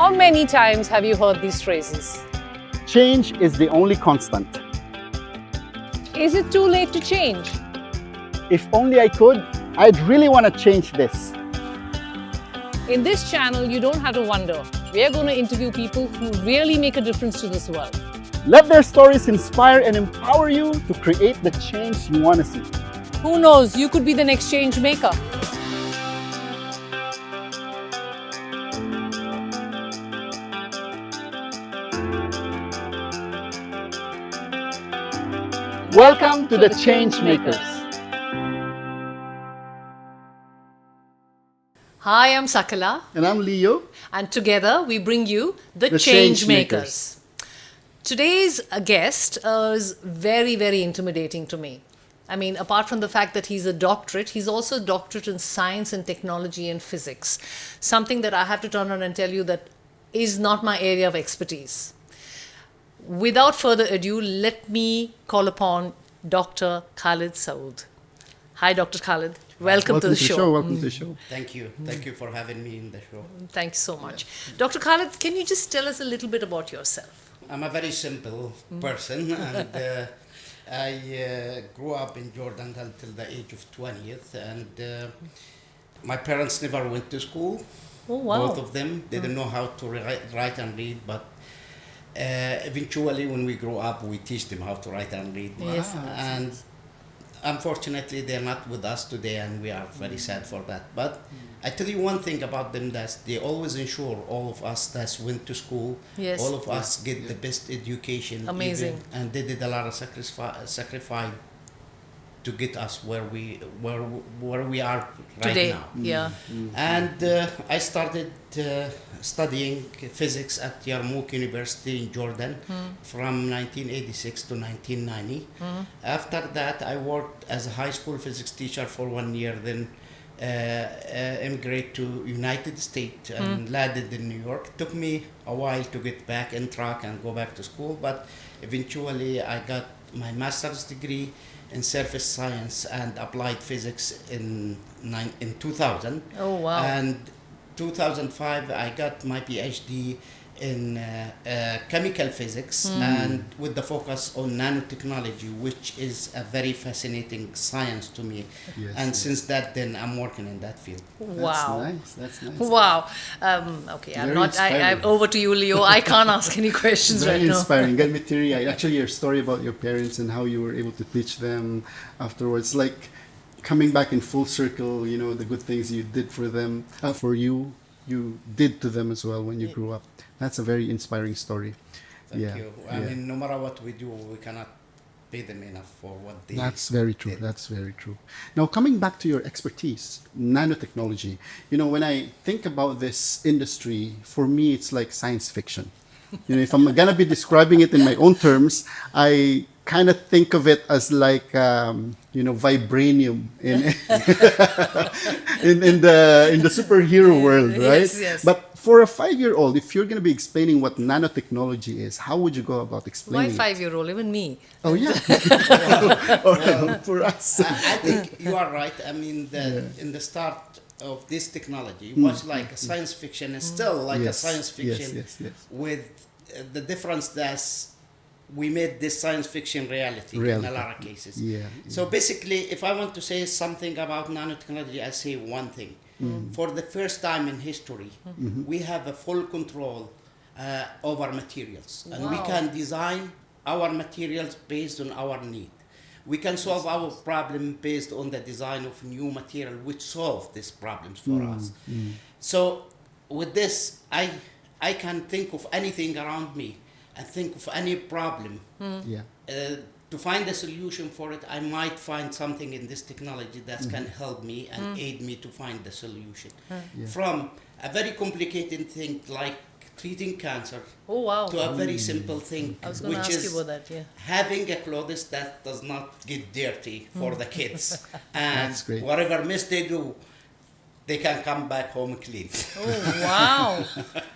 How many times have you heard these phrases? Change is the only constant. Is it too late to change? If only I could, I'd really want to change this. In this channel, you don't have to wonder. We are going to interview people who really make a difference to this world. Let their stories inspire and empower you to create the change you want to see. Who knows, you could be the next change maker. Welcome to the Change Makers. Hi, I'm Sakala, And I'm Leo. and together we bring you the Change Change Makers. Today's guest is very, very intimidating to me. I mean, apart from the fact that he's a doctorate, he's also a doctorate in science and technology and physics. Something that I have to turn around and tell you that is not my area of expertise. Without further ado, let me call upon Dr. Khaled Saoud. Hi, Dr. Khaled. Welcome to the show. Welcome to the show. Thank you. Thank you for having me in the show. Thank you so much. Dr. Khaled, can you just tell us a little bit about yourself? I'm a very simple person, and I grew up in Jordan until the age of 20th, and my parents never went to school. Oh, wow. Both of them. They didn't know how to write and read, but eventually when we grow up, we teach them how to write and read. Yes. And unfortunately, they're not with us today, and we are very sad for that. But I tell you one thing about them, that they always ensure all of us that went to school, Yes. all of us get the best education. Amazing. And they did a lot of sacrifice to get us where we are right Today, now. yeah. And I started studying physics at Yarmouk University in Jordan from 1986 to 1990. After that, I worked as a high school physics teacher for 1 year, then immigrated to United States and landed in New York. Took me a while to get back in track and go back to school, but eventually I got my master's degree in surface science and applied physics in 2000. Oh, wow. And 2005 I got my PhD in chemical physics, and with the focus on nanotechnology, which is a very fascinating science to me. Yes, and yes. since that, then I'm working in that field. Wow. That's nice. Wow. Okay, I'm Very not. I'm inspiring. over to you, Leo. I can't ask any questions Very right now. inspiring. Got me teary-eyed. Actually, your story about your parents and how you were able to teach them afterwards, like coming back in full circle, you know, the good things you did for them, for you did to them as well when you grew up. That's a very inspiring story. Thank Yeah, you. I yeah. mean, no matter what we do, we cannot pay them enough for what they That's very true. did. That's very true. Now, coming back to your expertise, nanotechnology. You know, when I think about this industry, for me, it's like science fiction. You know, if I'm gonna be describing it in my own terms, I kind of think of it as like vibranium in in the superhero world, right? Yes, yes. But for a 5-year-old, if you're gonna be explaining what nanotechnology is, how would you go about Why explaining it? 5-year-old? Even me. Oh yeah. For us. I think you are right. I mean, in the start of this technology, it was like a science fiction, and still like a Yes, science fiction, yes. with the difference that we made this science fiction reality in a lot of cases. Yeah, So basically, if I want to say something about nanotechnology, I say one thing. For the first time in history, we have a full control over materials, and we Wow. can design our materials based on our need. We can solve our problem based on the design of new material which solve these problems for us. So with this, I can think of anything around me and think of any problem. Yeah. To find a solution for it, I might find something in this technology that can help me and aid me to find the solution. From a very complicated thing like treating cancer Oh, wow. to a very simple thing, I was going to which ask is you about that, yeah. having a clothes that does not get dirty for the kids. And That's great. whatever mess they do, they can come back home clean. Oh, wow.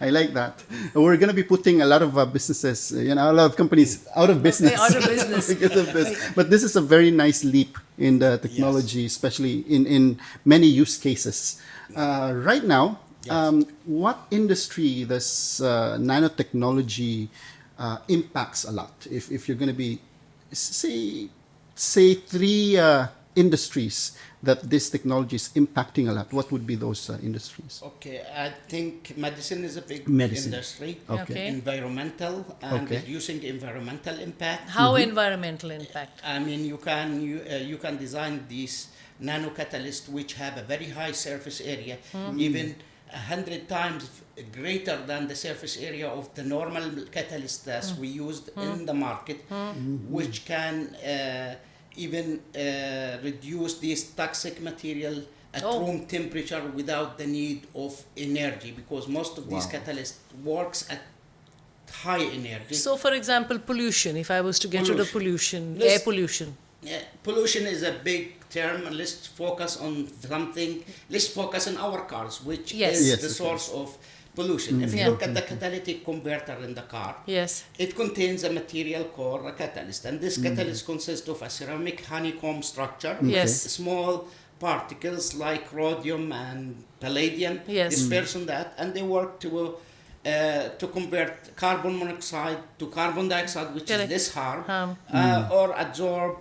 I like that. We're going to be putting a lot of businesses, a lot of companies out of business. Out of business. because of this. But this is a very nice leap in the technology, especially in many use cases. Right now, What industry this nanotechnology impacts a lot? If you're going to be, say three industries that this technology is impacting a lot, what would be those industries? Okay, I think medicine is a big Medicine. industry. Okay. Environmental and Okay. reducing environmental impact. How environmental impact? I mean, you can design these nano catalysts which have a very high surface area, even 100 times greater than the surface area of the normal catalyst that we used in the market, which can even reduce this toxic material at room temperature without the need of energy, because most of these catalysts works at high energy. So, for example, pollution. If I was to get rid of pollution, Let's- air pollution. Yeah, pollution is a big term. Let's focus on something. Let's focus on our cars, which Yes. is Yes, the okay. source of pollution. If you Yeah. look at the catalytic converter in the car, Yes. it contains a material called a catalyst, and this catalyst consists of a ceramic honeycomb structure. Yes. Small particles like rhodium and palladium Yes. disperse on that, and they work to convert carbon monoxide to carbon dioxide, which Correct. is less harm, Harm. or absorb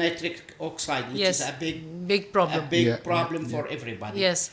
nitric oxide, which Yes. is a Big problem. problem for everybody. Yes.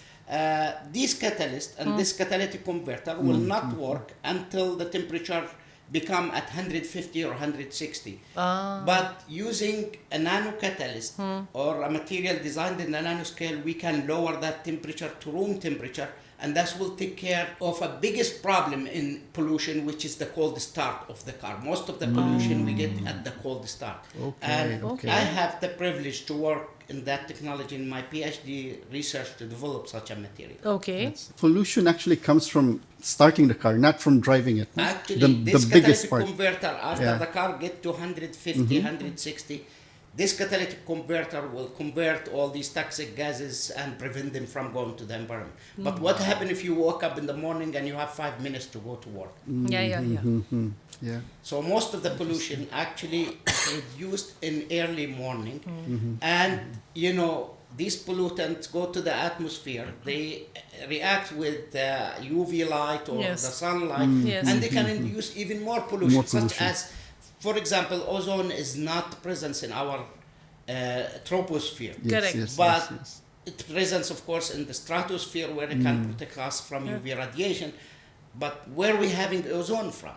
These catalysts and this catalytic converter will not work until the temperature become at 150 or 160. But using a nano catalyst or a material designed in the nanoscale, we can lower that temperature to room temperature, and that will take care of a biggest problem in pollution, which is the cold start of the car. Most of the pollution we get at the cold start. And I have the privilege to work in that technology in my PhD research to develop such a material. Okay. Pollution actually comes from starting the car, not from driving it. no? Actually, this the biggest catalytic part. converter, after Yeah. the car get to 150, 160, this catalytic converter will convert all these toxic gases and prevent them from going to the environment. But what happens if you woke up in the morning and you have 5 minutes to go to work? Yeah. Yeah. So most of the pollution actually reduced in early morning, and these pollutants go to the atmosphere. They react with the UV light or Yes. the sunlight, Yes. and they can induce even more pollution, More such pollution. as, for example, ozone is not present in our troposphere. Yes, Correct. yes, But yes, yes. it presents, of course, in the stratosphere where it can protect us from UV radiation. But where we having ozone from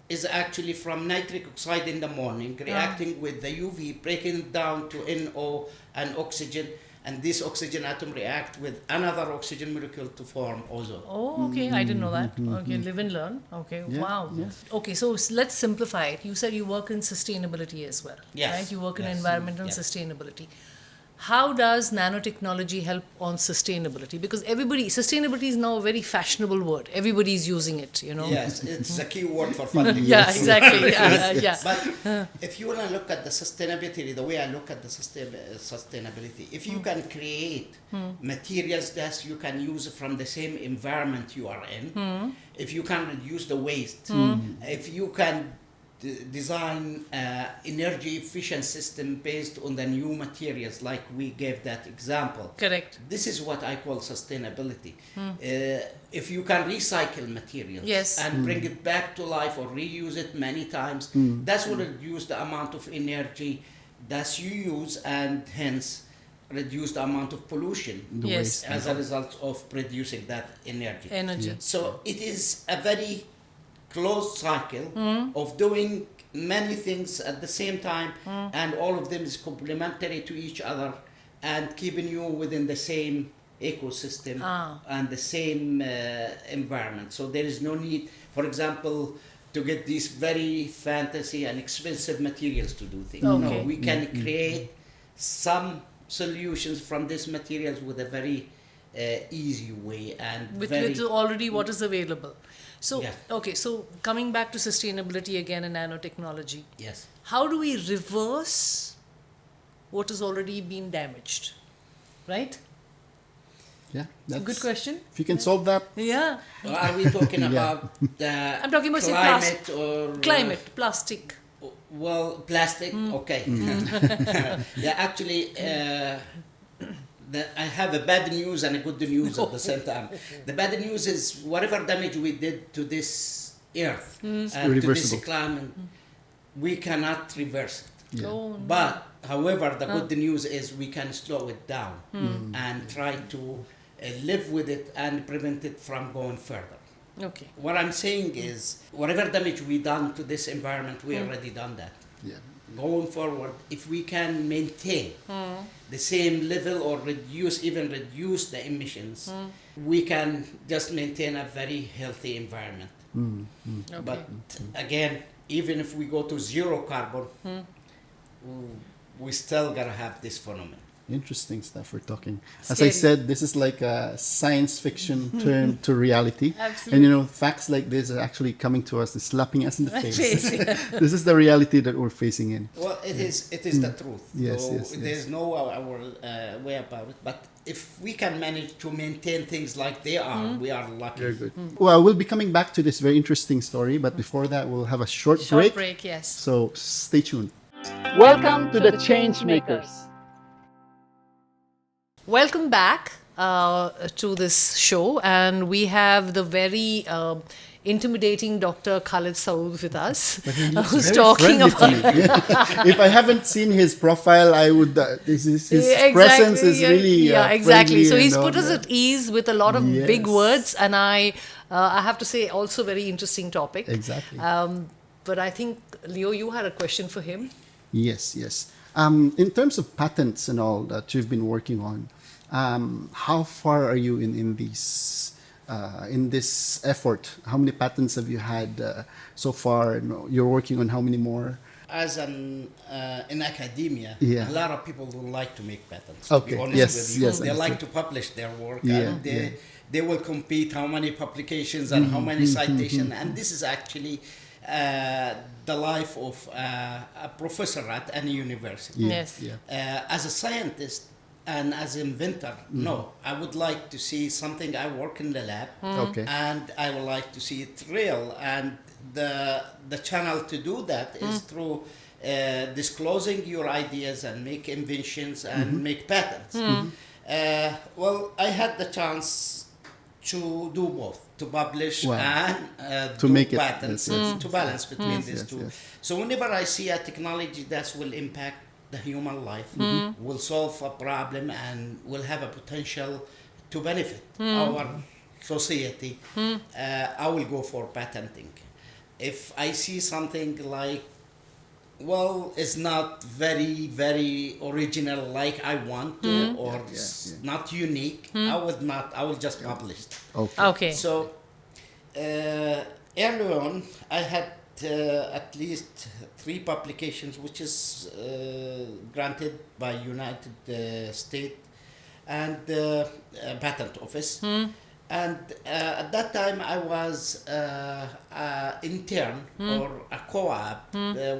is actually from nitric oxide in the morning, reacting with the UV, breaking it down to NO and oxygen, and this oxygen atom react with another oxygen molecule to form ozone. Oh, okay. I didn't know that. Okay, live and learn. Okay, Yeah, wow. yeah. Okay, so let's simplify it. You said you work in sustainability as well, Yes, right? You work in yes, environmental yes. sustainability. How does nanotechnology help on sustainability? Because sustainability is now a very fashionable word. Everybody is using it, Yes, it's a key word for funding. Yeah, exactly. Yeah. But if you want to look at the sustainability, the way I look at the sustainability, if you can create materials that you can use from the same environment you are in, if you can reduce the waste, if you can design energy efficient system based on the new materials, like we gave that example. Correct. This is what I call sustainability. If you can recycle materials Yes. and bring it back to life or reuse it many times, that's will reduce the amount of energy that you use, and hence reduce the amount of pollution Yes. as a result of producing that energy. Energy. So it is a very closed cycle of doing many things at the same time, and all of them is complementary to each other and keeping you within the same ecosystem and the same environment. So there is no need, for example, to get these very fantasy and expensive materials to do things. Okay. No, we can create some solutions from these materials with a very easy way and With very already what is available. So, Yeah. okay, so coming back to sustainability again and nanotechnology, yes. how do we reverse what has already been damaged? Right? Yeah, that's Good question. If you can solve that, Yeah. Are we talking about the I'm talking about, say, climate or Climate, plastic. well, plastic? Okay. Yeah, actually, I have a bad news and a good news at the same time. The bad news is whatever damage we did to this earth, to this Irreversible. climate, we cannot reverse it. Yeah. Oh, no. But however, the good news is we can slow it down and try to live with it and prevent it from going further. Okay. What I'm saying is, whatever damage we done to this environment, we already done that. Yeah. Going forward, if we can maintain the same level or even reduce the emissions, we can just maintain a very healthy environment. Okay. But again, even if we go to zero carbon, we still gotta have this phenomenon. Interesting stuff we're talking. As Scary. I said, this is like a science fiction turned to reality. Absolutely. And you know, facts like this are actually coming to us and slapping us in the face. Face, yeah. This is the reality that we're facing in. Well, it is the truth. Yes, so yes, yes. there's no way about it. But if we can manage to maintain things like they are, we are lucky. Very good. Well, we'll be coming back to this very interesting story, but before that, we'll have a short break. Yes. So stay tuned. Welcome to the Change Makers. Welcome back to this show, and we have the very intimidating Dr. Khaled Saoud with us, who's Very talking friendly about. to me. Yeah. If I haven't seen his profile, I would. His Yeah, presence is yeah, really. yeah, exactly. friendly So he's and all put us that. at ease with a lot of big Yes. words, and I have to say, also very interesting topic. Exactly. But I think Leo, you had a question for him. Yes, yes. In terms of patents and all that you've been working on, how far are you in these in this effort? How many patents have you had so far? And you're working on how many more? As in academia, Yeah. a lot of people would like to make patents. Okay. To be honest Yes, with you. yes, They like understood. to publish their work, Yeah, and yeah. they will compete how many publications and how many citations. And this is actually the life of a professor at any university. Yes. Yeah. As a scientist and as an inventor, no, I would like to see something I work in the lab, Okay. and I would like to see it real. And the channel to do that is through disclosing your ideas and make inventions and make patents. Well, I had the chance to do both, to publish Wow. and To do make it, patents, yes, yes. to balance between these Yes, two. yes. So whenever I see a technology that will impact the human life, will solve a problem and will have a potential to benefit our society, I will go for patenting. If I see something like, well, it's not very, very original like I want to, or it's not unique, I will just publish it. Okay. Okay. So early on, I had at least 3 publications, which is granted by United States and Patent Office. And at that time, I was intern or a co-op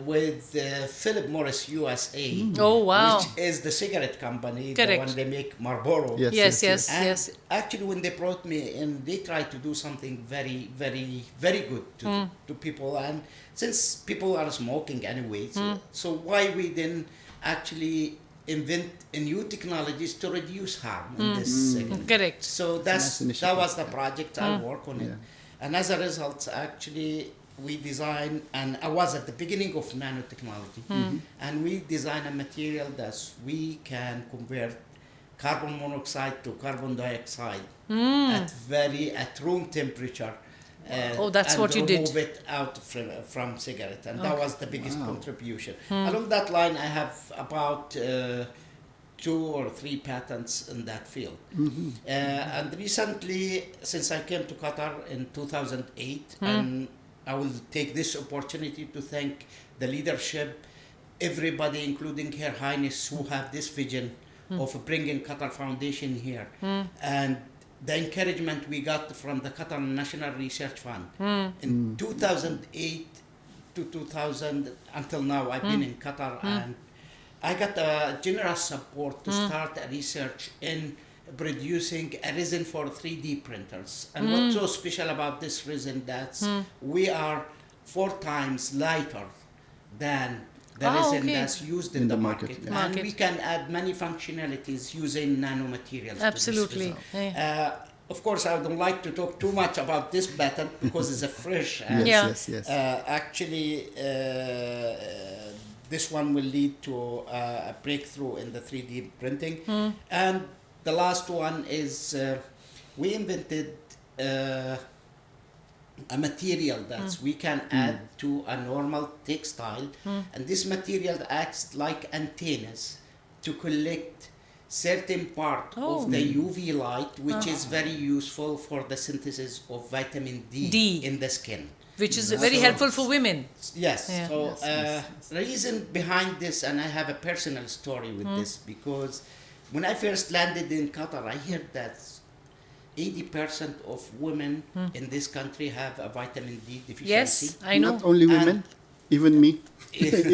with Philip Morris USA, Oh, wow. which is the cigarette company, Correct. the one they make Marlboro. Yes. Yes. And actually, when they brought me in, they tried to do something very, very, very good to people. And since people are smoking anyway, so why we didn't actually invent new technologies to reduce harm in this segment? Correct. So nice that initiative. was the project I work on it. Yeah. And as a result, actually, we designed, and I was at the beginning of nanotechnology, and we designed a material that we can convert carbon monoxide to carbon dioxide at room temperature. Oh, that's and what you did. remove it out from cigarette, and that was the biggest contribution. Along that line, I have about 2 or 3 patents in that field. And recently, since I came to Qatar in 2008, and I will take this opportunity to thank the leadership, everybody, including Her Highness, who have this vision of bringing Qatar Foundation here. And the encouragement we got from the Qatar National Research Fund. In 2008 to 2000, until now, I've been in Qatar, and I got a generous support to start a research in producing a resin for 3D printers. And what's so special about this resin, that we are 4 times lighter than The Ah, resin okay. that's used in, In the the market. market, And Market. we can add many functionalities using nanomaterials. Absolutely. To this result. Yeah. Of course, I don't like to talk too much about this patent because it's a fresh. And, Yeah. Yes. actually, this one will lead to a breakthrough in the 3D printing. And the last one is we invented a material that we can add to a normal textile, and this material acts like antennas to collect certain part of the UV light, which is very useful for the synthesis of vitamin D. In the skin. Which is very helpful for women. Yes. Yeah. So the reason behind this, and I have a personal story with this, because when I first landed in Qatar, I heard that 80% of women in this country have a vitamin D deficiency. Yes, I know. Not only women, even me,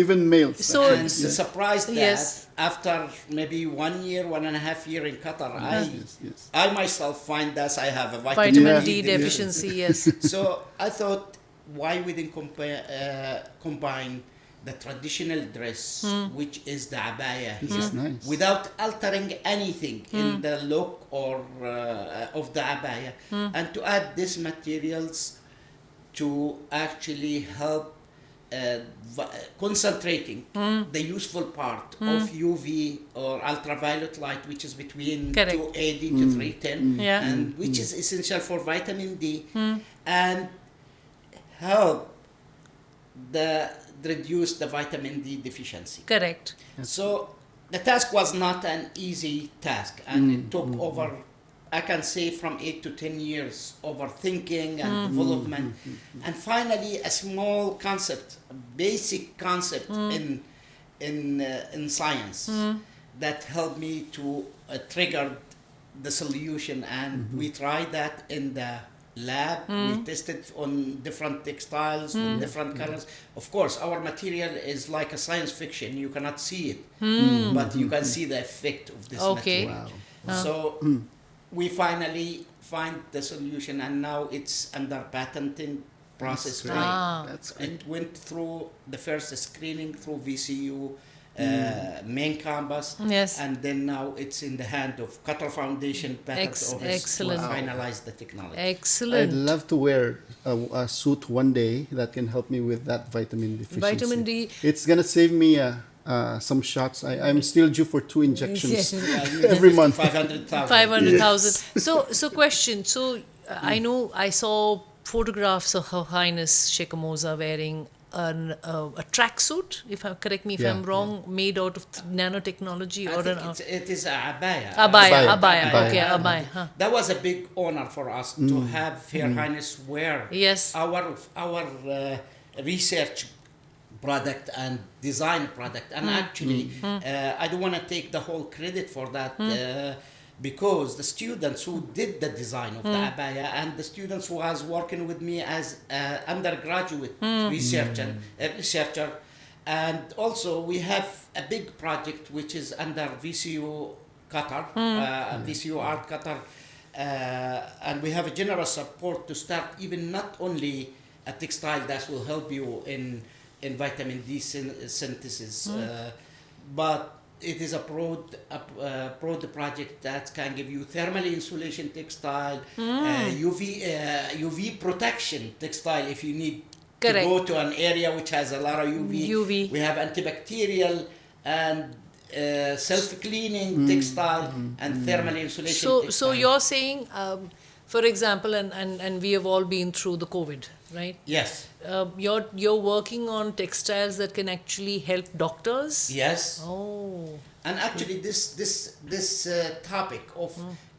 even males. So- And surprised that Yes. after maybe 1 year, 1.5 year in Qatar, Yes. I myself find that I have a Vitamin Yeah. D deficiency, yes. So I thought, why we didn't combine the traditional dress, which is the abaya This here, is nice. without altering anything in the look or of the abaya, and to add these materials to actually help concentrating the useful part of UV or ultraviolet light, which is between Correct. 280 to 310, Yeah. and which is essential for vitamin D, and help reduce the vitamin D deficiency. Correct. So the task was not an easy task, and it took over, I can say, from 8 to 10 years overthinking and development, and finally a small concept, a basic concept in science that helped me to trigger the solution, and we tried that in the lab. We tested on different textiles with different colors. Of course, our material is like a science fiction. You cannot see it, but you can see the effect of this Okay. material. Wow. So we finally find the solution, and now it's under patenting process. That's great. Ah. That's great. It went through the first screening through VCU main campus, Yes. and then now it's in the hand of Qatar Foundation Patent Office excellent. to finalize the technology. I'd Excellent. love to wear a suit one day that can help me with that vitamin deficiency. Vitamin D. It's gonna save me some shots. I'm still due for 2 injections Yes. every month. 500,000. 500,000. So question. So I know I saw photographs of Her Highness Sheikh Moza wearing a tracksuit, correct me if Yeah, I'm wrong, made out of nanotechnology I or think an it is a abaya. abaya. Abaya. Okay, And abaya. Huh. That was a big honor for us to have Her Highness wear Yes. our research product and design product. And actually, I don't want to take the whole credit for that because the students who did the design of the abaya and the students who was working with me as undergraduate researcher, and also we have a big project which is under VCU Qatar, VCU Art Qatar, and we have a generous support to start even not only a textile that will help you in vitamin D synthesis, but it is a broad project that can give you thermal insulation textile, UV protection textile if you need Correct. to go to an area which has a lot of UV. We have antibacterial and self-cleaning textile and thermal insulation textile. So you're saying, for example, and we have all been through the COVID, right? Yes. You're working on textiles that can actually help doctors. Yes. Oh. And actually, this topic of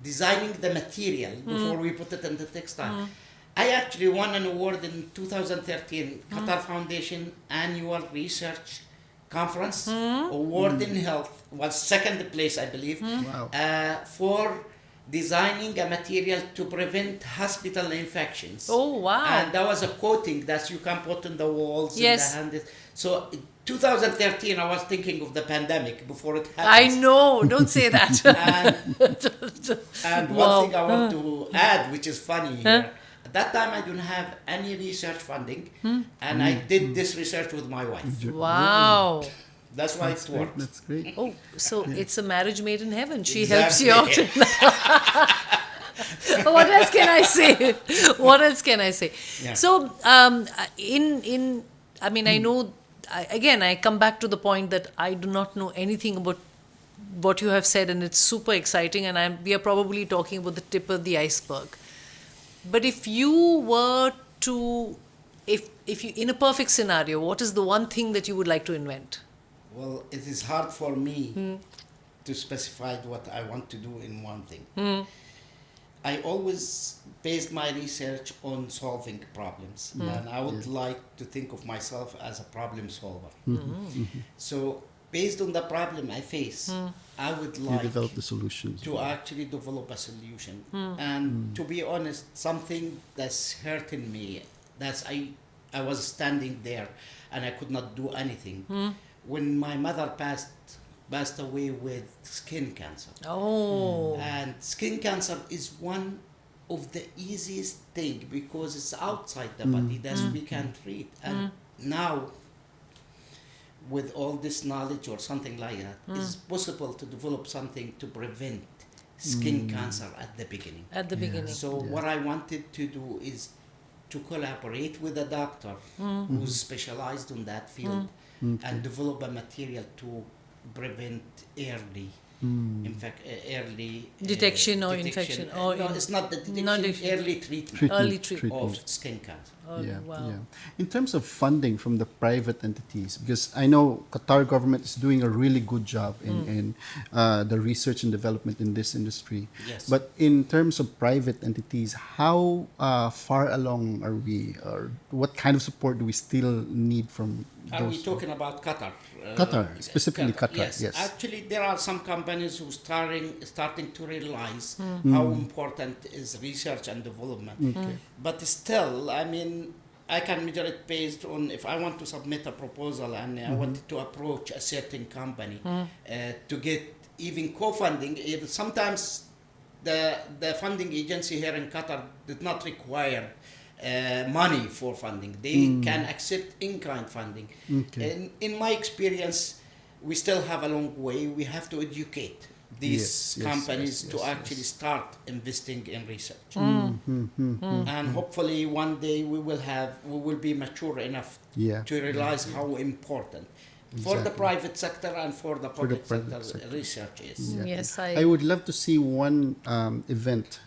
designing the material before we put it in the textile, I actually won an award in 2013, Qatar Foundation Annual Research Conference, award in health, was second place, I believe, for designing a material to prevent hospital infections. Oh, wow. And that was a coating that you can put on the walls. Yes. In the hand. So 2013, I was thinking of the pandemic before it I happened. know, don't say that. And one thing I want to add, which is funny here, At that time, I didn't have any research funding, and I did this research with my wife. Wow. That's why it worked. That's great. Oh, so it's a marriage made in heaven. She Exactly. helps you out. What else can I say? What else can I say? Yeah. So, I mean, I know, again, I come back to the point that I do not know anything about what you have said, and it's super exciting, and we are probably talking about the tip of the iceberg. But if you were to, if you, in a perfect scenario, what is the one thing that you would like to invent? Well, it is hard for me to specify what I want to do in one thing. I always based my research on solving problems, and I would like to think of myself as a problem solver. So, based on the problem I face, I would You like develop the solutions. to actually develop a solution. And to be honest, something that's hurting me, that's I was standing there and I could not do anything. When my mother passed away with skin cancer. Oh. And skin cancer is one of the easiest thing because it's outside the body that we can treat. And now, with all this knowledge or something like that, it's possible to develop something to prevent skin cancer at the beginning. At the beginning. So what I wanted to do is to collaborate with a doctor who's specialized in that field and develop a material to prevent early early Detection or infection or no, it's not the detection, not detection. early treatment Early treatment. of skin cancer. Oh, wow. In terms of funding from the private entities, because I know Qatar government is doing a really good job in the research and development in this industry. Yes. But in terms of private entities, how far along are we, or what kind of support do we still need from Are we those? talking about Qatar? Qatar, specifically Qatar, yes. Actually, there are some companies who starting to realize how important is research and development. But still, I mean, I can measure it based on if I want to submit a proposal and I wanted to approach a certain company to get even co-funding. Sometimes the funding agency here in Qatar did not require money for funding. They can accept in-kind funding. Okay. In my experience, we still have a long way. We have to educate these companies to actually start investing in research. And hopefully one day we will be mature enough to realize how important for the private sector and for the public sector research is. Yes, I would love to see one event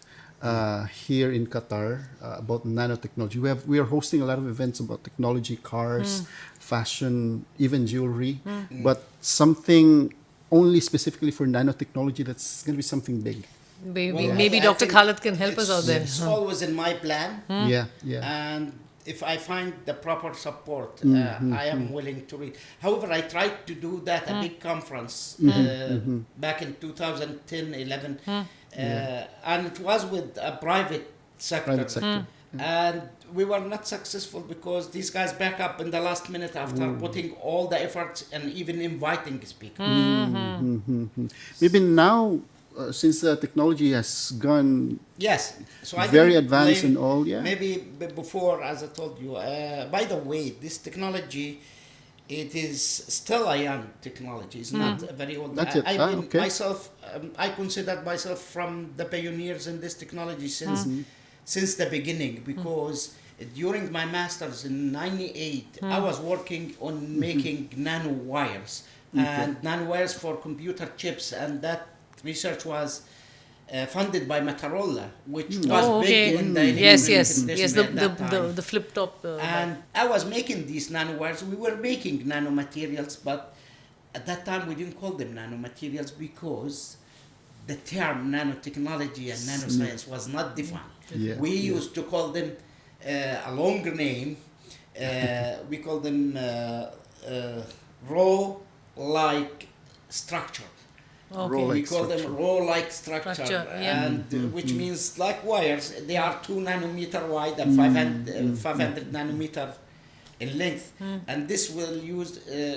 here in Qatar about nanotechnology. We are hosting a lot of events about technology, cars, fashion, even jewelry, but something only specifically for nanotechnology. That's going to be something big. Maybe I Dr. think Khaled can help us out there. It's always in my plan. Yeah. And if I find the proper support, I am willing to read. However, I tried to do that, a big conference back in 2010-11, and it was with a private sector. And we were not successful because these guys back up in the last minute after putting all the efforts and even inviting speakers. Maybe now, since the technology has gone so I very didn't advanced blame- and all, Maybe before, as I told you, by the way, this technology, it is still a young technology. It's not a very old. That's it. I've been Okay. myself, I considered myself from the pioneers in this technology since the beginning because during my master's in '98, I was working on making nanowires and nanowires for computer chips, and that research was funded by Motorola, which was big in the yes, industry at that time. the flip top. And I was making these nanowires. We were making nanomaterials, but at that time we didn't call them nanomaterials because the term nanotechnology and nanoscience was not defined. We used to call them a longer name. We call them raw-like structure. We call them raw-like structure, and which means like wires. They are 2 nanometer wide and 500 nanometer in length, and this will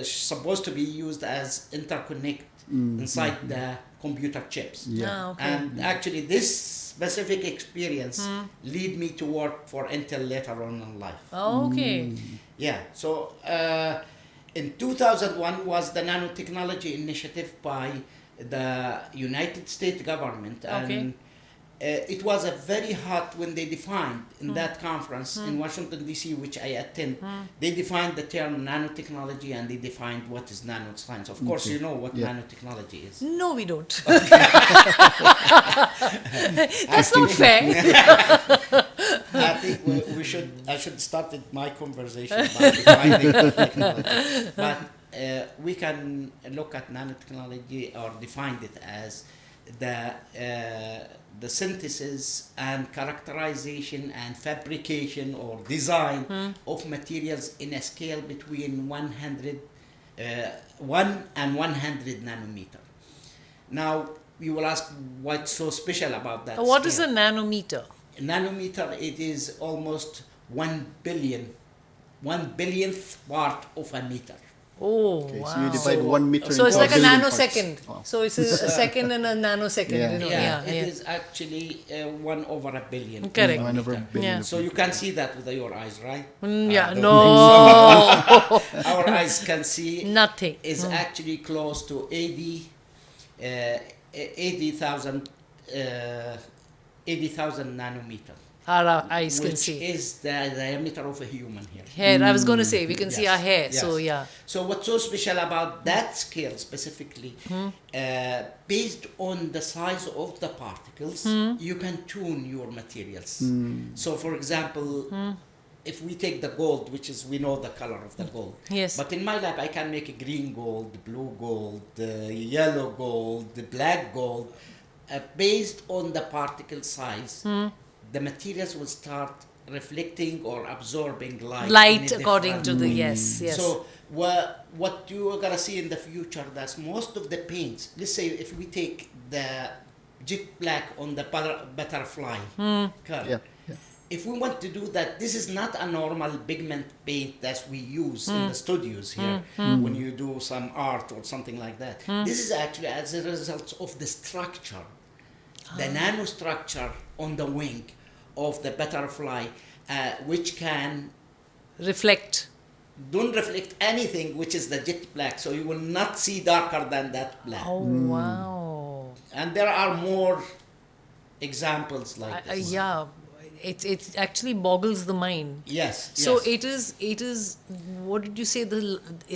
supposed to be used as interconnect inside the computer chips. And actually, this specific experience lead me to work for Intel later on in life. Okay. Yeah. So in 2001 was the nanotechnology initiative by the United States government, and it was a very hot when they defined in that conference in Washington D.C., which I attend. They defined the term nanotechnology and they defined what is nanoscience. Of course, you know what nanotechnology is. No, we don't. That's not fair. I think I should start my conversation by defining technology. But we can look at nanotechnology or define it as the synthesis and characterization and fabrication or design of materials in a scale between 1 and 100 nanometer. Now, you will ask what's so special about that What scale. is a nanometer? A nanometer, it is almost 1 billionth part of a meter. Oh, Okay, wow. so you divide 1 meter So it's into like a billion parts. nanosecond. Wow. So it's a second and a nanosecond. Yeah. You know? It is actually 1 over a billion. of Correct. a 1 over a meter. billion. Yeah. of So you can see that with your eyes, right? Yeah, don't no. Our eyes can see Nothing. is actually close to 80,000 nanometer. Our eyes can which see. is the diameter of a human hair. Hair, I was going to say, we can see Yes, our hair. yes. So, yeah. So what's so special about that scale specifically, based on the size of the particles, you can tune your materials. So for example, if we take the gold, which is, we know the color of the gold. Yes. But in my lab, I can make a green gold, blue gold, yellow gold, the black gold, based on the particle size. The materials will start reflecting or absorbing light. Light in a according different to the, way. yes. So what you are gonna see in the future, that's most of the paints. Let's say if we take the jet black on the butterfly color. Yeah. Yeah. If we want to do that, this is not a normal pigment paint that we use in the studios here when you do some art or something like that. This is actually as a result of the structure, the nanostructure on the wing of the butterfly, which don't reflect anything, which is the jet black. So you will not see darker than that black. Oh, wow. And there are more examples like this. Yeah. It actually boggles the mind. Yes. So yes. it is. What did you say?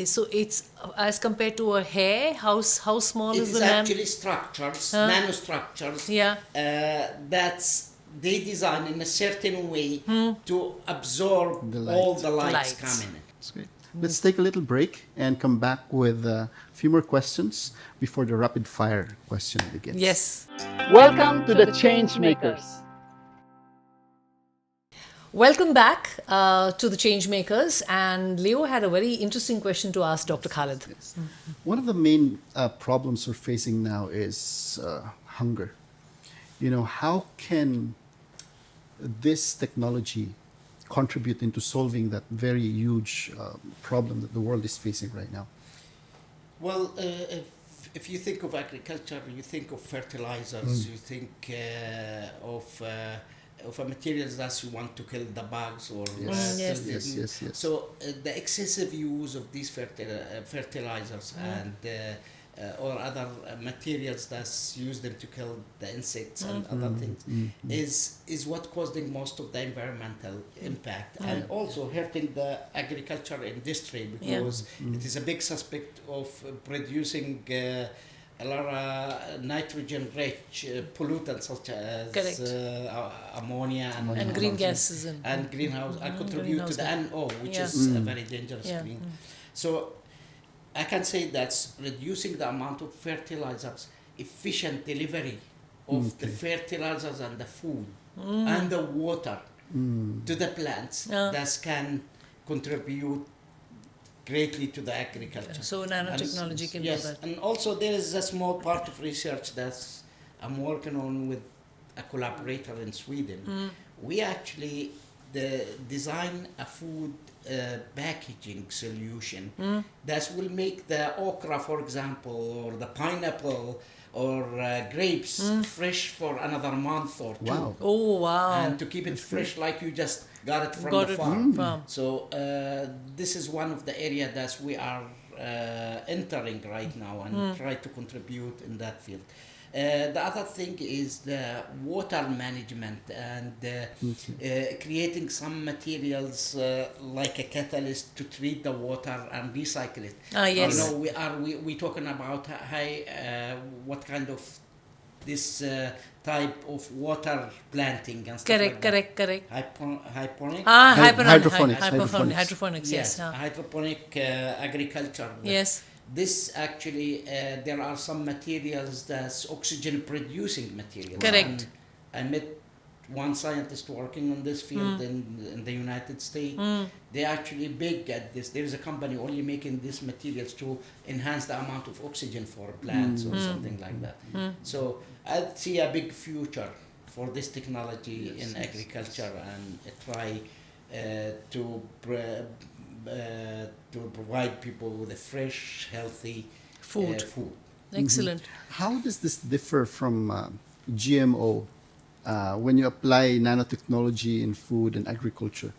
So it's as compared to a hair. How small It is is the actually structures, nanostructures. Yeah. They design in a certain way to absorb The all light. the lights Lights. coming in. That's great. Let's take a little break and come back with a few more questions before the rapid fire question begins. Yes. Welcome to the Change Makers. Welcome back to the Change Makers, and Leo had a very interesting question to ask Dr. Khaled. Yes. One of the main problems we're facing now is hunger. You know, how can this technology contribute into solving that very huge problem that the world is facing right now? Well, if you think of agriculture, you think of fertilizers, you think of materials that you want to kill the bugs or Yes. Yes. Yes. So the excessive use of these fertilizers and or other materials that use them to kill the insects and other things is what causing most of the environmental impact and also hurting the agriculture industry because it is a big suspect of producing a lot of nitrogen-rich pollutants such as ammonia And green gases and greenhouse and contribute to the NO, which is a very dangerous green. So I can say that's reducing the amount of fertilizers, efficient delivery of the fertilizers and the food and the water to the plants that can contribute greatly to the agriculture. So nanotechnology can do that. And also there is a small part of research that I'm working on with a collaborator in Sweden. We actually design a food packaging solution that will make the okra, for example, or the pineapple or grapes fresh for another month or two. Wow. Oh, wow. And to keep it fresh like you just got it from Got the it farm. from. So this is one of the areas that we are entering right now and try to contribute in that field. The other thing is the water management and creating some materials like a catalyst to treat the water and recycle it. Ah, yes. You know, we talking about what kind of this type of water planting and stuff like that. Correct. Hydroponic. Ah, Hydroponics. hydroponics, yes. Hydroponic agriculture. Yes. This actually, there are some materials that's oxygen producing materials. Correct. And I met one scientist working on this field in the United States. They're actually big at this. There is a company only making these materials to enhance the amount of oxygen for plants or something like that. So I see a big future for this technology in agriculture and try to provide people with a fresh, healthy Food. food. Excellent. How does this differ from GMO when you apply nanotechnology in food and agriculture?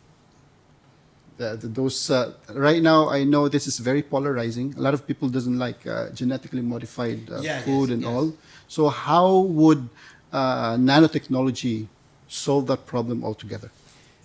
Right now, I know this is very polarizing. A lot of people doesn't like genetically modified food and all. So how would nanotechnology solve that problem altogether?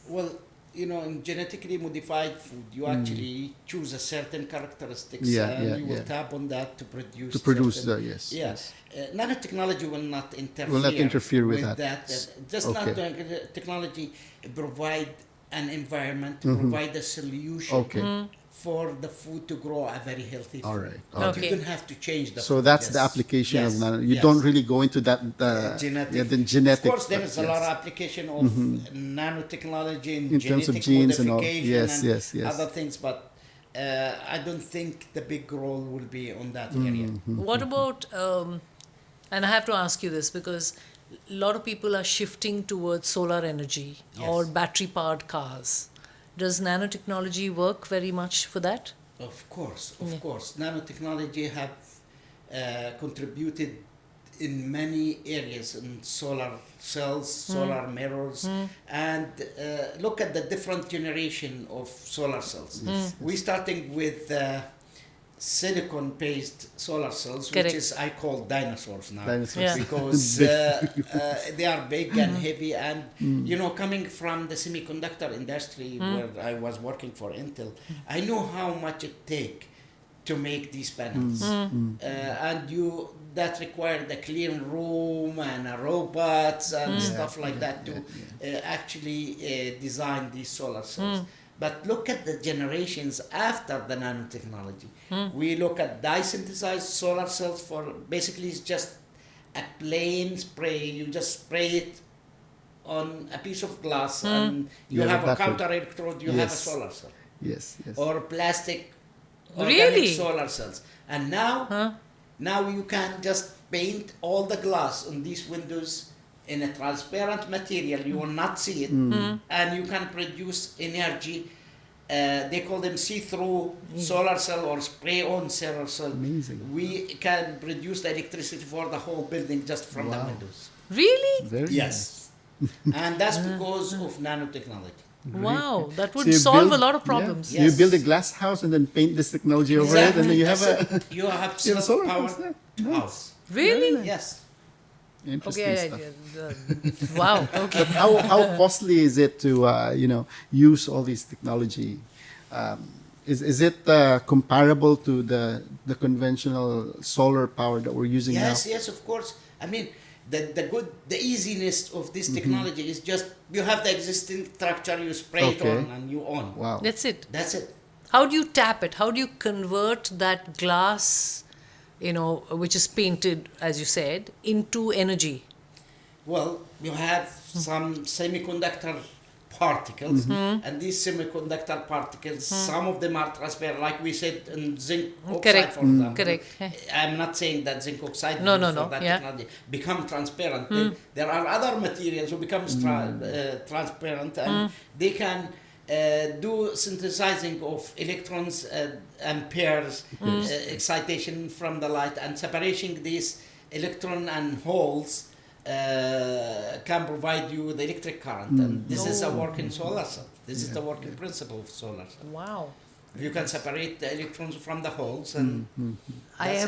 Well, you know, in genetically modified food, you actually choose a certain characteristics and you will tap on that to produce. Yes. Nanotechnology will not interfere with that. Just nanotechnology provide an environment, provide a solution for the food to grow a very healthy food. All right. Okay. You don't have to change the So food. that's the application of nano. You don't really go into that the genetic. Of course, there is a lot of application of nanotechnology In genetic terms of genes and all. modification Yes. other things, but I don't think the big role will be on that area. What about, and I have to ask you this because a lot of people are shifting towards solar energy or battery powered cars. Does nanotechnology work very much for that? Of course. Nanotechnology have contributed in many areas in solar cells, solar mirrors, and look at the different generation of solar cells. We're starting with silicon-based solar cells, Correct. which is I call dinosaurs now, Dinosaurs. because they are big and heavy, and you know, coming from the semiconductor industry where I was working for Intel, I know how much it take to make these panels, and that required a clean room and a robots and stuff like that to actually design these solar cells. But look at the generations after the nanotechnology. We look at dye-synthesized solar cells for basically it's just a plain spray. You just spray it on a piece of glass and you have a counter electrode, you have a solar cell. Yes. Or plastic organic Really? solar cells. And now you can just paint all the glass on these windows in a transparent material. You will not see it, and you can produce energy. They call them see-through solar cell or spray-on solar cell. Amazing. We can produce the electricity for the whole building just from the windows. Really? Very Yes, and that's because of nanotechnology. Wow, that would So you solve build- a lot of problems. Yeah. You build a glass house and then paint this technology over it, and then you have you have you have a solar self-powered house. house. Really? Yes. Interesting Okay. stuff. Wow. Okay. How costly is it to use all these technology? Is it comparable to the conventional solar power that we're using now? Yes, of course. I mean, the easiness of this technology is just you have the existing structure, you spray it on, and you on. Wow. That's it. That's it. How do you tap it? How do you convert that glass, which is painted, as you said, into energy? Well, you have some semiconductor particles, and these semiconductor particles, some of them are transparent, like we said in zinc oxide, Correct. for example. Correct. I'm not saying that zinc oxide No, for no, that yeah. technology become transparent. Then there are other materials who become transparent, and they can do synthesizing of electrons and pairs, excitation from the light, and separating these electron and holes can provide you with electric current, and this is a working solar cell. This is the working principle of solar cell. Wow. You can separate the electrons from the holes, and I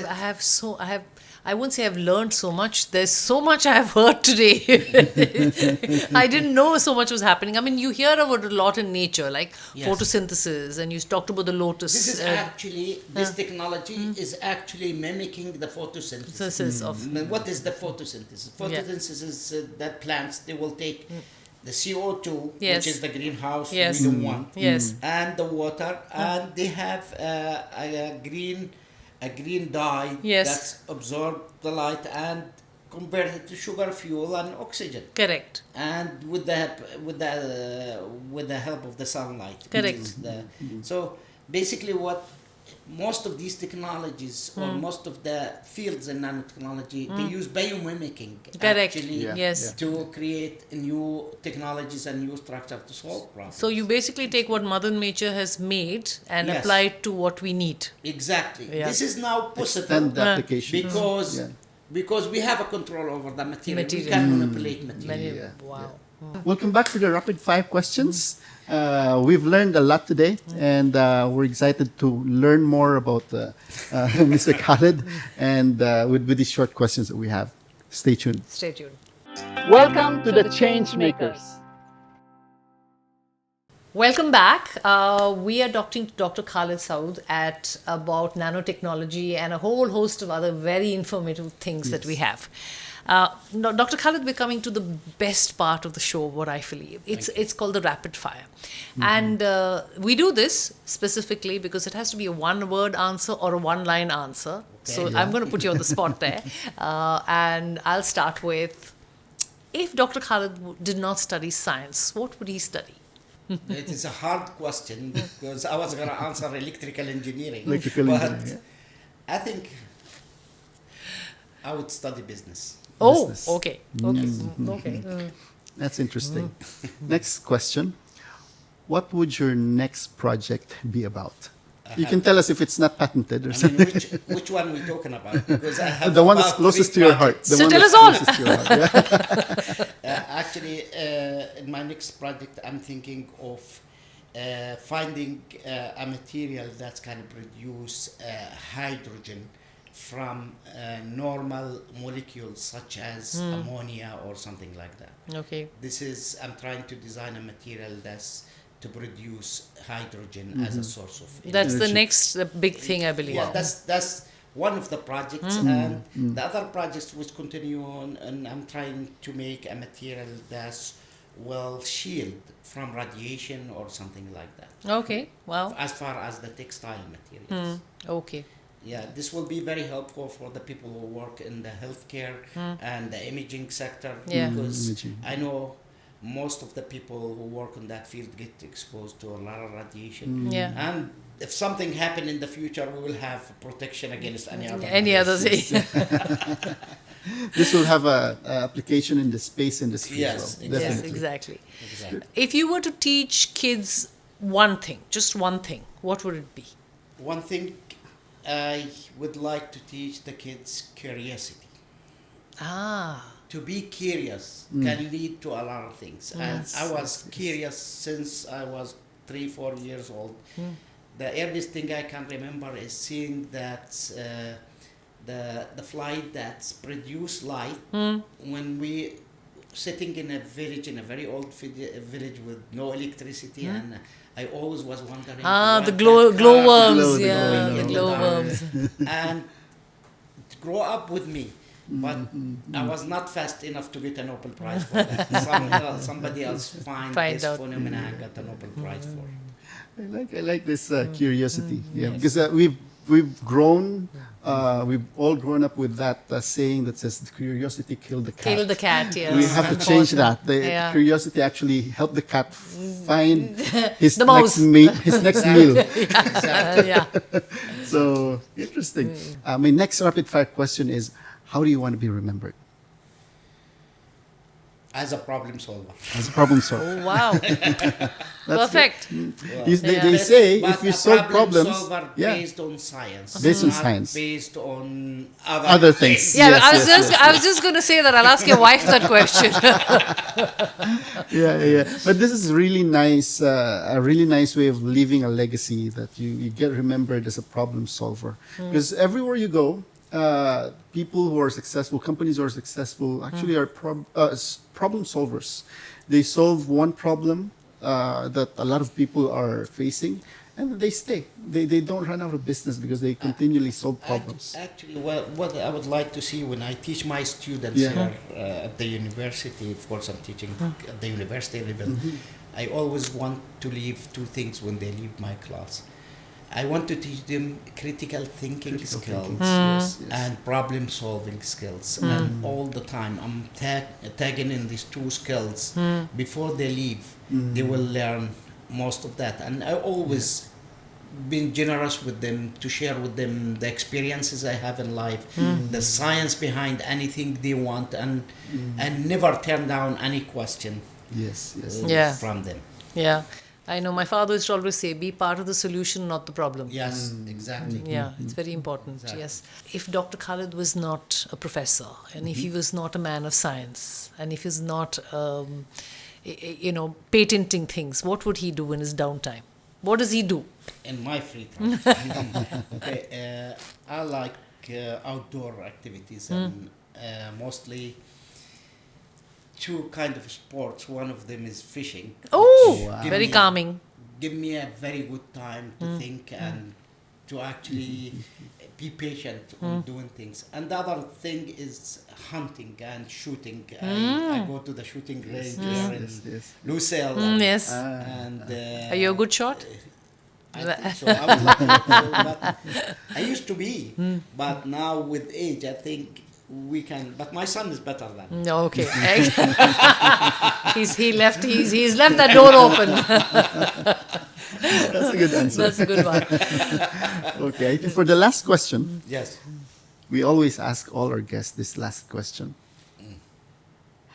won't say I've learned so much. There's so much I have heard today. I didn't know so much was happening. I mean, you hear about a lot in nature, like Yes. photosynthesis, and you talked about the lotus. this is actually this technology is actually mimicking the photosynthesis. synthesis of What is the photosynthesis? Photosynthesis is that plants, they will take the CO2, Yes. which is the greenhouse Yes. we don't want, Yes. and the water, and they have a green dye Yes. that's absorbed the light and converted to sugar, fuel, and oxygen. correct. And with the help of the sunlight. which Correct. is so basically, what most of these technologies or most of the fields in nanotechnology, they use biomimicking Correct. actually Yes. to create new technologies and new structure to solve problems. So you basically take what Mother Nature has made and Yes. apply it to what we need. Exactly. Yeah. This is now possible Extend the application. because we have a control over the material. Material. We can manipulate material. Wow. Welcome back to the rapid fire questions. We've learned a lot today, and we're excited to learn more about Mr. Khaled and with these short questions that we have. Stay tuned. Stay tuned. Welcome to the Change Makers. Welcome back. We are talking to Dr. Khaled Saoud about nanotechnology and a whole host of other very informative things that we have. Now, Dr. Khaled, we're coming to the best part of the show, what I believe. It's called the rapid fire. And we do this specifically because it has to be a one-word answer or a one-line answer. So I'm going to put you on the spot there. And I'll start with, if Dr. Khaled did not study science, what would he study? It is a hard question because I was going to answer electrical engineering. Yeah. I think I would study business. Oh, Business. okay. Okay. That's interesting. Next question. What would your next project be about? You can tell us if it's not patented or I mean, something. which one we talking about? Because I have The one that's about closest to three your heart. The So one tell that's us all. closest to your heart. Yeah. Actually, in my next project, I'm thinking of finding a material that can produce hydrogen from normal molecules such as ammonia or something like that. Okay. I'm trying to design a material that's to produce hydrogen as a source of energy. That's the Energy. next big thing, I believe. Yeah, that's one of the projects, and the other projects which continue on, and I'm trying to make a material that's will shield from radiation or something like that. Okay. Wow. As far as the textile materials. Okay. Yeah, this will be very helpful for the people who work in the healthcare and the imaging sector, Yeah. because Imaging. I know most of the people who work in that field get exposed to a lot of radiation. Yeah. And if something happen in the future, we will have protection against any other. Any other thing? This will have a application in the space industry Yes, as well. exactly. Yes, Definitely. exactly. Exactly. If you were to teach kids one thing, just one thing, what would it be? One thing I would like to teach the kids: curiosity. Ah. To be curious can lead to a lot of things. And I was curious since I was 3-4 years old. The earliest thing I can remember is seeing that the flight that's produce light when we sitting in a village, in a very old village with no electricity, and I always was wondering. Ah, why the that glowworms. Glow, the Yeah, glowworm. the in the glowworms. and to grow up with me. But I was not fast enough to get a Nobel Prize for that. Somebody else find this out. phenomena and got a Nobel Prize for it. I like this curiosity. Yeah, because we've grown, we've all grown up with that saying that says curiosity killed the cat. Kill the cat, yes. We have to change that. The Yeah. curiosity actually helped the cat find his The next mouse. his next meal. Yeah. So interesting. My next rapid fire question is: how do you want to be remembered? As a problem solver. as a problem solver. Oh, wow. Perfect. They say But if you a solve problem problems, solver yeah, based on science, Based on not science. based on other things. Yeah, Yes, I was yes, just yes, I was just going to say that I'll ask your wife that question. yeah. But this is really nice, a really nice way of leaving a legacy that you get remembered as a problem solver. Because everywhere you go, people who are successful, companies who are successful, actually are problem solvers. They solve one problem that a lot of people are facing, and they stay. They don't run out of business because they continually solve problems. Actually, what I would like to see when I teach my students Yeah. here at the university, of course I'm teaching at the university level, I always want to leave two things when they leave my class. I want to teach them critical thinking Critical skills thinking. Yes, yes. and problem solving skills. And all the time I'm tagging in these two skills. Before they leave, they will learn most of that. And I always been generous with them to share with them the experiences I have in life, the science behind anything they want, and never turn down any question Yes, yes. Yeah. from them. Yeah. I know my father used to always say, be part of the solution, not the problem. Yes, exactly. Yeah, it's very important. Exactly. Yes. If Dr. Khaled was not a professor, and if he was not a man of science, and if he's not, patenting things, what would he do in his downtime? What does he do? In my free time. Okay, I like outdoor activities and mostly two kind of sports. One of them is fishing. Oh, Wow. Give very me- calming. Give me a very good time to think and to actually be patient on doing things. And the other thing is hunting and shooting. I go to the shooting range here in Yes. Lucelle. Yes. And Are you a good shot? I think so. I would like to, but I used to be, but now with age, I think we can. But my son is better than. No, okay. he's left that door open. That's a good answer. That's a good one. Okay, I think for the last question, Yes. we always ask all our guests this last question.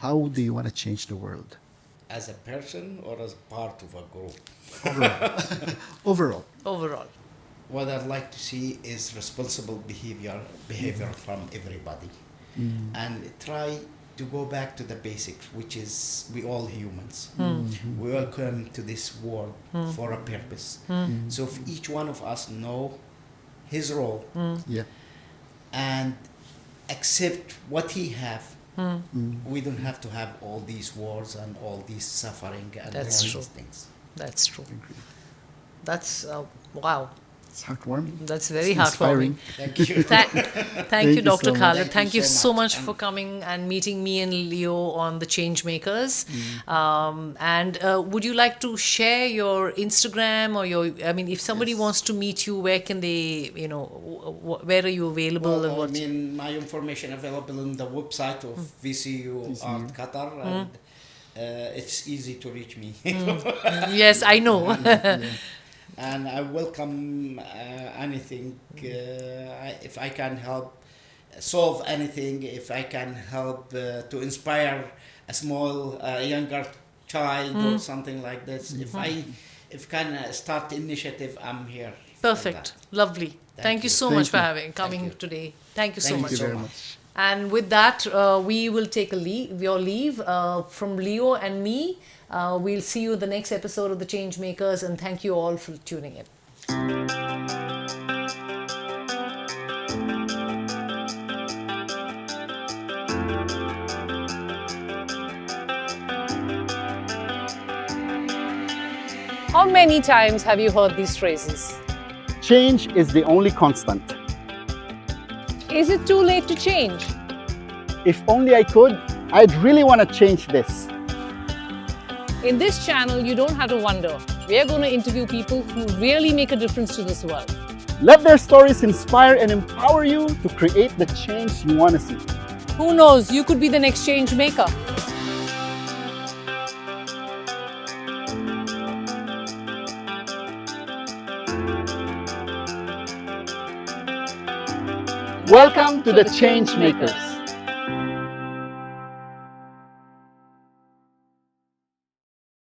How do you want to change the world? As a person or as part of a group. Overall. Overall. What I'd like to see is responsible behavior from everybody, and try to go back to the basics, which is we all humans. We all come to this world for a purpose. So if each one of us know his role Yeah. and accept what he have, we don't have to have all these wars and all these suffering and That's all true. these things. That's true. That's, wow. It's heartwarming. That's very It's inspiring. heartwarming. Thank you. Thank you, you Dr. so much. Khaled. Thank you so so much much. for coming and meeting me and Leo on the Change Makers. And would you like to share your Instagram or if somebody wants to meet you, where can they, where are you available and Well, I what? mean, my information available on the website of VCU Art Qatar, and it's easy to reach me. Yes, I know. And I welcome anything. If I can help solve anything, if I can help to inspire a small younger child or something like this, if I can start initiative, I'm here. for Perfect. that. Lovely. Thank you so Thank much for you. coming you. today. Thank you so Thank much. you Thank you so very much. much. And with that, we will take your leave from Leo and me. We'll see you in the next episode of The Change Makers, and thank you all for tuning in. How many times have you heard these phrases? Change is the only constant. Is it too late to change? If only I could, I'd really want to change this. In this channel, you don't have to wonder. We are going to interview people who really make a difference to this world. Let their stories inspire and empower you to create the change you want to see. Who knows, you could be the next change maker. Welcome to the Change Makers.